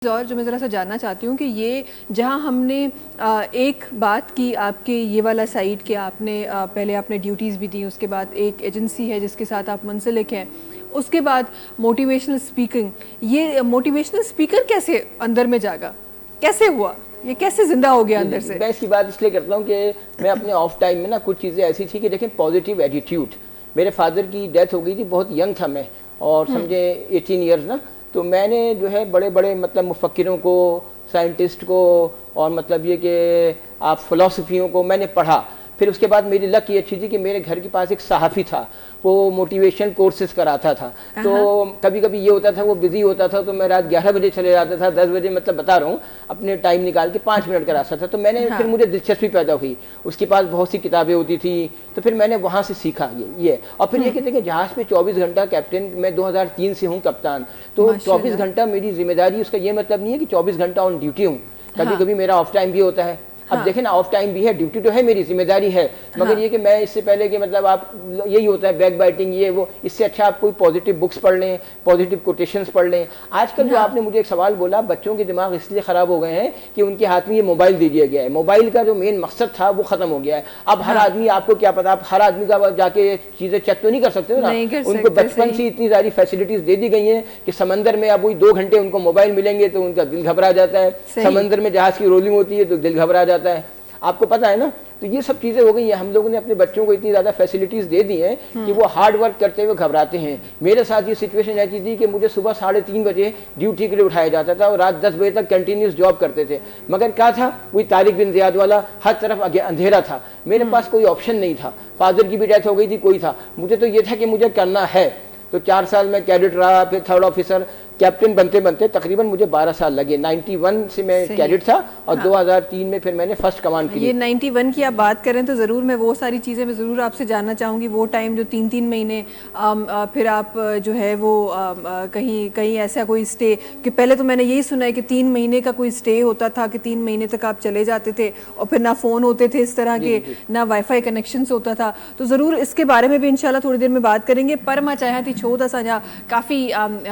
और जो मैं ज़रा सा जानना चाहती हूँ कि ये जहाँ हमने एक बात की आपके ये वाला साइड के आपने पहले आपने ड्यूटीज़ भी दी, उसके बाद एक एजेंसी है जिसके साथ आप मुंसलिक हैं, उसके बाद मोटिवेशनल स्पीकिंग, ये मोटिवेशनल स्पीकर कैसे अंदर में जागा, कैसे हुआ, ये कैसे ज़िंदा हो गया अंदर से? मैं इसकी बात इसलिए करता हूँ कि मैं अपने ऑफ टाइम में ना कुछ चीज़ें ऐसी थी कि देखें पॉजिटिव एटीट्यूड। मेरे फादर की डेथ हो गई थी, बहुत यंग था मैं, और समझे 18 ईयर्स ना, तो मैंने जो है बड़े बड़े मतलब मुफक्किरों को, साइंटिस्ट को, और मतलब ये कि आप फ़िलासफ़ियों को मैंने पढ़ा। फिर उसके बाद मेरी लक ये अच्छी थी कि मेरे घर के पास एक सहाफ़ी था, वो मोटिवेशन कोर्सेज कराता था। तो कभी कभी ये होता था वो बिज़ी होता था तो मैं रात 11 बजे चले जाता था, 10 बजे मतलब बता रहा हूँ, अपने टाइम निकाल के 5 मिनट का रास्ता था। तो मैंने फिर मुझे दिलचस्पी पैदा हुई, उसके पास बहुत सी किताबें होती थी, तो फिर मैंने वहाँ से सीखा ये। और फिर ये कहते हैं कि जहाज़ पे 24 घंटा कैप्टन, मैं 2003 से हूँ कप्तान, तो 24 घंटा मेरी जिम्मेदारी। उसका ये मतलब नहीं है कि 24 घंटा ऑन ड्यूटी हूँ, कभी कभी मेरा ऑफ टाइम भी होता है। अब देखें ना, ऑफ टाइम भी है, ड्यूटी तो है, मेरी जिम्मेदारी है, मगर ये कि मैं इससे पहले कि मतलब आप यही होता है बैक बाइटिंग ये वो, इससे अच्छा आप कोई पॉजिटिव बुक्स पढ़ लें, पॉजिटिव कोटेशंस पढ़ लें। आजकल जो आपने मुझे एक सवाल बोला, बच्चों के दिमाग इसलिए ख़राब हो गए हैं कि उनके हाथ में ये मोबाइल दे दिया गया है, मोबाइल का जो मेन मकसद था वो ख़त्म हो गया है। अब हर आदमी, आपको क्या पता, आप हर आदमी का जाके चीज़ें चेक तो नहीं कर सकते ना, उनको बचपन से इतनी सारी फैसिलिटीज़ दे दी गई हैं कि समंदर में अब वही 2 घंटे उनको मोबाइल मिलेंगे तो उनका दिल घबरा जाता है, समंदर में जहाज़ की रोलिंग होती है तो दिल घबरा जाता है, आपको पता है ना। तो ये सब चीज़ें हो गई हैं, हम लोगों ने अपने बच्चों को इतनी ज़्यादा फैसिलिटीज़ दे दी हैं कि वो हार्ड वर्क करते हुए घबराते हैं। मेरे साथ ये सिचुएशन ऐसी थी कि मुझे सुबह 3:30 बजे ड्यूटी के लिए उठाया जाता था और रात 10 बजे तक कंटिन्यूस जॉब करते थे, मगर क्या था, वही तारिक बिन ज़ियाद वाला, हर तरफ अंधेरा था, मेरे पास कोई ऑप्शन नहीं था। फादर की भी डेथ हो गई थी, कोई था, मुझे तो ये था कि मुझे करना है। तो 4 साल में कैडेट रहा, फिर 3rd ऑफिसर, कैप्टन बनते बनते तकरीबन मुझे 12 साल लगे। 91 से मैं कैडेट था और 2003 में फिर मैंने फर्स्ट कमांड की। ये 91 की आप बात करें तो ज़रूर मैं वो सारी चीज़ें मैं ज़रूर आपसे जानना चाहूँगी। वो टाइम जो 3-3 महीने फिर आप जो है वो कहीं ऐसा कोई स्टे, कि पहले तो मैंने यही सुना है कि 3 महीने का कोई स्टे होता था कि 3 महीने तक आप चले जाते थे और फिर ना फ़ोन होते थे इस तरह के, ना वाईफाई कनेक्शन होता था। तो ज़रूर इसके बारे में भी इंशाल्लाह थोड़ी देर में बात करेंगे। पर मैं चाहे थी छोटा सा जहाँ काफ़ी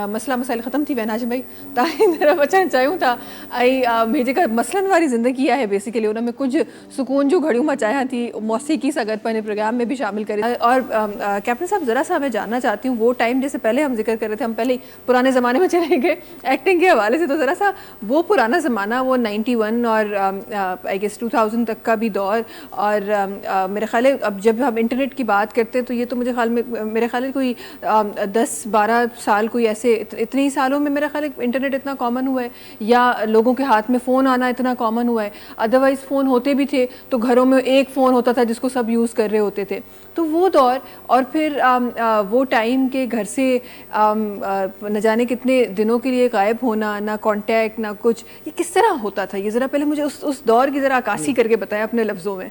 मसला मसाइल ख़त्म थी वैनाजिम भाई, ताकि तरफ अचण चाहियूं था ऐं मुंहिंजे का मसलनि वारी ज़िंदगी है बेसिकली, उन में कुछ सुकून जो घड़ियों मां चाहियां थी मौसीकी सां गॾु पंहिंजे प्रोग्राम में भी शामिल करे। और कैप्टन साहब ज़रा सा मैं जानना चाहती हूँ वो टाइम, जैसे पहले हम जिक्र कर रहे थे, हम पहले पुराने ज़माने में चले गए एक्टिंग के हवाले से, तो ज़रा सा वो पुराना ज़माना, वो 91 और आई गेस 2000 तक का भी दौर, और मेरे ख्याल है अब जब हम इंटरनेट की बात करते हैं तो ये तो मुझे ख्याल में मेरे ख्याल है कोई 10-12 साल, कोई ऐसे इतने ही सालों में मेरा ख्याल है इंटरनेट इतना कॉमन हुआ है, या लोगों के हाथ में फ़ोन आना इतना कॉमन हुआ है। अदरवाइज़ फ़ोन होते भी थे तो घरों में एक फ़ोन होता था जिसको सब यूज़ कर रहे होते थे। तो वो दौर और फिर वो टाइम के घर से न जाने कितने दिनों के लिए गायब होना, ना कांटेक्ट ना कुछ, ये किस तरह होता था? ये ज़रा पहले मुझे उस दौर की ज़रा अक्कासी करके बताएं अपने लफ्ज़ों में।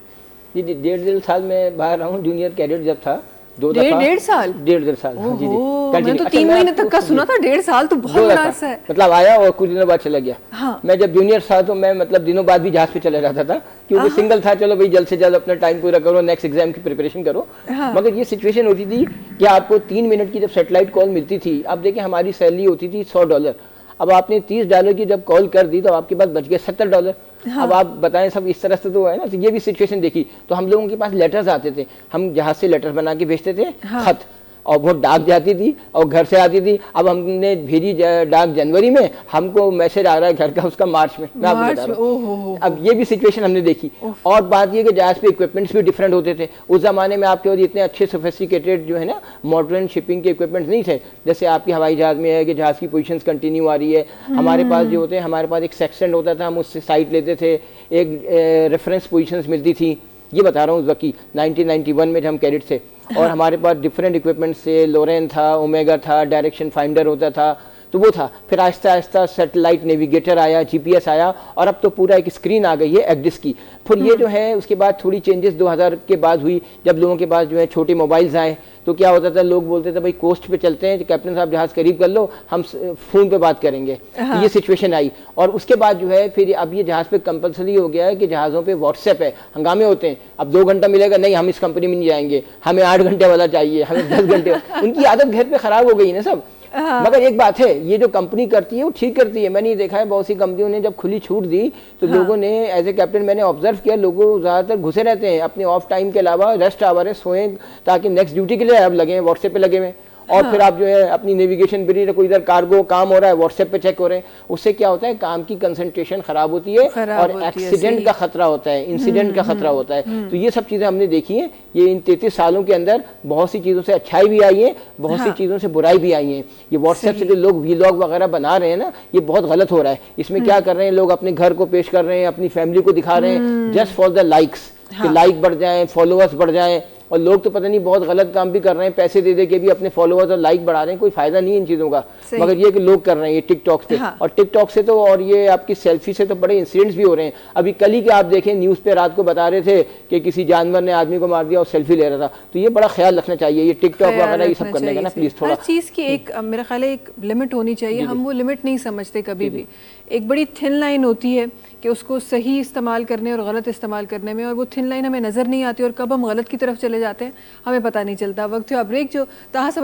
जी, 1.5 साल में बाहर रहा हूँ, जूनियर कैडेट जब था, 1.5 साल। 1.5 साल, हाँ जी। मैंने तो 3 महीने तक का सुना था, 1.5 साल तो बहुत बड़ा अरसा है। मतलब आया और कुछ दिनों बाद चला गया। हाँ। मैं जब जूनियर था तो मैं मतलब दिनों बाद भी जहाज पे चला जाता था, क्योंकि सिंगल था, चलो भाई जल्द से जल्द अपना टाइम पूरा करो, नेक्स्ट एग्जाम की प्रिपरेशन करो। मगर ये सिचुएशन होती थी कि आपको 3 मिनट की जब सेटेलाइट कॉल मिलती थी, अब देखिए हमारी सैलरी होती थी $100, अब आपने $30 की जब कॉल कर दी तो आपके पास बच गए $70। अब आप बताएं, सब इस तरह से तो है ना। तो ये भी सिचुएशन देखी, तो हम लोगों के पास लेटर्स आते थे, हम जहाज से लेटर बना के भेजते थे, खत, और वो डाक जाती थी और घर से आती थी। अब हमने भेजी डाक जनवरी में, हमको मैसेज आ रहा है घर का उसका मार्च में। मैं आपको बता रहा हूं, अब ये भी सिचुएशन हमने देखी। और बात ये कि जहाज पे इक्विपमेंट्स भी डिफरेंट होते थे। उस जमाने में आपके पास इतने अच्छे सोफिस्टिकेटेड जो है ना मॉडर्न शिपिंग के इक्विपमेंट्स नहीं थे, जैसे आपकी हवाई जहाज में है कि जहाज की पोजीशंस कंटिन्यू आ रही है। हमारे पास जो होते हैं, हमारे पास एक सेक्शन होता था, हम उससे साइट लेते थे, एक रेफरेंस पोजीशंस मिलती थी। ये बता रहा हूँ वकी 1991 में जब हम कैडेट थे, और हमारे पास डिफरेंट इक्विपमेंट्स से, लोरेन था, ओमेगा था, डायरेक्शन फाइंडर होता था, तो वो था। फिर आहिस्ता आहिस्ता सैटेलाइट नेविगेटर आया, जीपीएस आया, और अब तो पूरा एक स्क्रीन आ गई है एक्डिस की। फिर ये जो है उसके बाद थोड़ी चेंजेस 2000 के बाद हुई, जब लोगों के पास जो है छोटे मोबाइल्स आए, तो क्या होता था, लोग बोलते थे भाई कोस्ट पे चलते हैं, कैप्टन साहब जहाज़ करीब कर लो, हम फ़ोन पे बात करेंगे। तो ये सिचुएशन आई, और उसके बाद जो है फिर अब ये जहाज़ पे कंपलसरी हो गया है कि जहाज़ों पे व्हाट्सएप है। हंगामे होते हैं, अब 2 घंटा मिलेगा नहीं, हम इस कंपनी में नहीं जाएंगे, हमें 8 घंटे वाला चाहिए, हमें 10 घंटे। उनकी आदत घर पे ख़राब हो गई ना सब। मगर एक बात है, ये जो कंपनी करती है वो ठीक करती है। मैंने ये देखा है बहुत सी कंपनियों ने जब खुली छूट दी तो लोगों ने एज ए कैप्टन मैंने ऑब्जर्व किया, लोगों ज़्यादातर घुसे रहते हैं अपने ऑफ टाइम के अलावा, रेस्ट आवर है, सोएं ताकि नेक्स्ट ड्यूटी के लिए अब लगे हैं, व्हाट्सएप पे लगे हुए। और फिर आप जो है अपनी नेविगेशन बिरी कोई इधर कार्गो काम हो रहा है व्हाट्सएप पे चेक हो रहे हैं। उससे क्या होता है, काम की कंसंट्रेशन खराब होती है और एक्सीडेंट का खतरा होता है, इंसिडेंट का खतरा होता है। तो ये सब चीज़ें हमने देखी हैं। ये इन 33 सालों के अंदर बहुत सी चीज़ों से अच्छाई भी आई है, बहुत सी चीज़ों से बुराई भी आई है। ये व्हाट्सएप से जो लोग वीलॉग वगैरह बना रहे हैं ना, ये बहुत गलत हो रहा है। इसमें क्या कर रहे हैं लोग, अपने घर को पेश कर रहे हैं, अपनी फैमिली को दिखा रहे हैं जस्ट फॉर द लाइक्स, कि लाइक बढ़ जाएं, फॉलोअर्स बढ़ जाएं। और लोग तो पता नहीं बहुत गलत काम भी कर रहे हैं, पैसे दे के भी अपने फॉलोअर्स और लाइक बढ़ा रहे हैं। कोई फायदा नहीं है इन चीज़ों का, मगर ये कि लोग कर रहे हैं ये टिकटॉक से। और टिकटॉक से तो और ये आपकी सेल्फी से तो बड़े इंसिडेंट्स भी हो रहे हैं। अभी कल ही के आप देखें न्यूज़ पे रात को बता रहे थे कि किसी जानवर ने आदमी को मार दिया और सेल्फी ले रहा था। तो ये बड़ा ख्याल रखना चाहिए, ये टिकटॉक वगैरह ये सब करने का ना प्लीज़ थोड़ा। हर चीज़ की एक मेरा ख्याल है एक लिमिट होनी चाहिए। हम वो लिमिट नहीं समझते कभी भी। एक बड़ी थिन लाइन होती है कि उसको सही इस्तेमाल करने और गलत इस्तेमाल करने में, और वो थिन लाइन हमें नज़र नहीं आती और कब हम गलत की तरफ चले जाते हैं हमें पता नहीं चलता। वक्त है ब्रेक जो ताहा से